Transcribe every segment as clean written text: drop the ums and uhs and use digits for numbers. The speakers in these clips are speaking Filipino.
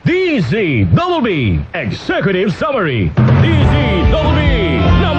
DZBB Executive Summary. DZBB #1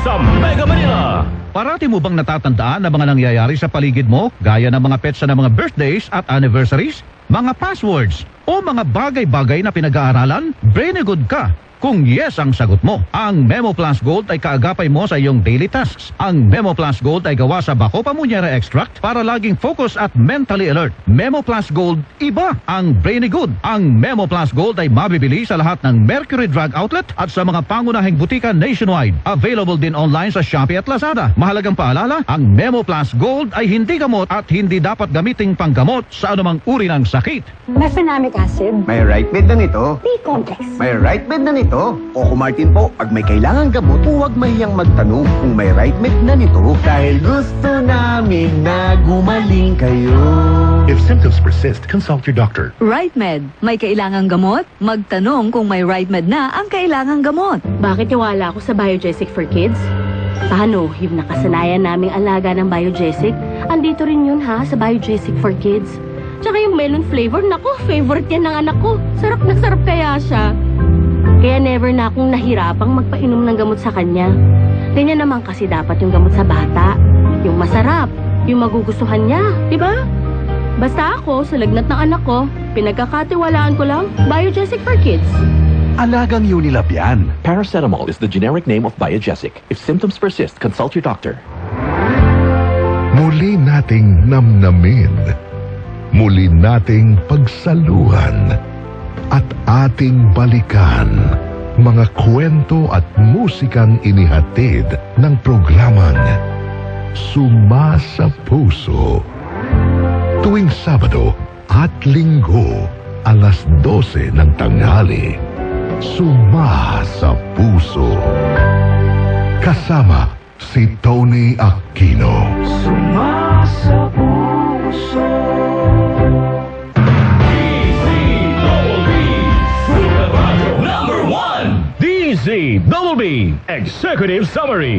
sa Mega Manila. Parati mo bang natatandaan ang mga nangyayari sa paligid mo, gaya ng mga petsa ng mga birthdays at anniversaries, mga passwords, o mga bagay-bagay na pinag-aaralan? Brainy good ka kung yes ang sagot mo. Ang Memo Plus Gold ay kaagapay mo sa iyong daily tasks. Ang Memo Plus Gold ay gawa sa Bako Pamunyera Extract para laging focus at mentally alert. Memo Plus Gold, iba ang Brainy Good. Ang Memo Plus Gold ay mabibili sa lahat ng Mercury Drug Outlet at sa mga pangunahing butika nationwide. Available din online sa Shopee at Lazada. Mahalagang paalala, ang Memo Plus Gold ay hindi gamot at hindi dapat gamiting panggamot sa anumang uri ng sakit. Mefenamic acid. May right bed na nito. B-complex. May right bed na nito. Coco Martin po, pag may kailangan gamot, huwag mahiyang magtanong kung may right bed na nito. Dahil gusto namin na gumaling kayo. If symptoms persist, consult your doctor. RightMed. May kailangang gamot? Magtanong kung may RightMed na ang kailangang gamot. Bakit tiwala ako sa Biogesic for Kids? Paano, yung nakasanayan naming alaga ng Biogesic, andito rin yun ha, sa Biogesic for Kids. Tsaka yung melon flavor, naku, favorite yan ng anak ko. Sarap na sarap kaya siya. Kaya never na akong nahirapang magpainom ng gamot sa kanya. Ganyan naman kasi dapat yung gamot sa bata. Yung masarap, yung magugustuhan niya, di ba? Basta ako, sa lagnat ng anak ko, pinagkakatiwalaan ko lang, Biogesic for Kids. Alagang Unilab yan. Paracetamol is the generic name of Biogesic. If symptoms persist, consult your doctor. Muli nating namnamin. Muli nating pagsaluhan. At ating balikan mga kwento at musikang inihatid ng programang Suma sa Puso. Tuwing Sabado at Linggo, alas 12 ng tanghali. Suma sa Puso. Kasama si Tony Aquino. Suma sa puso. #1 DZBB Executive Summary.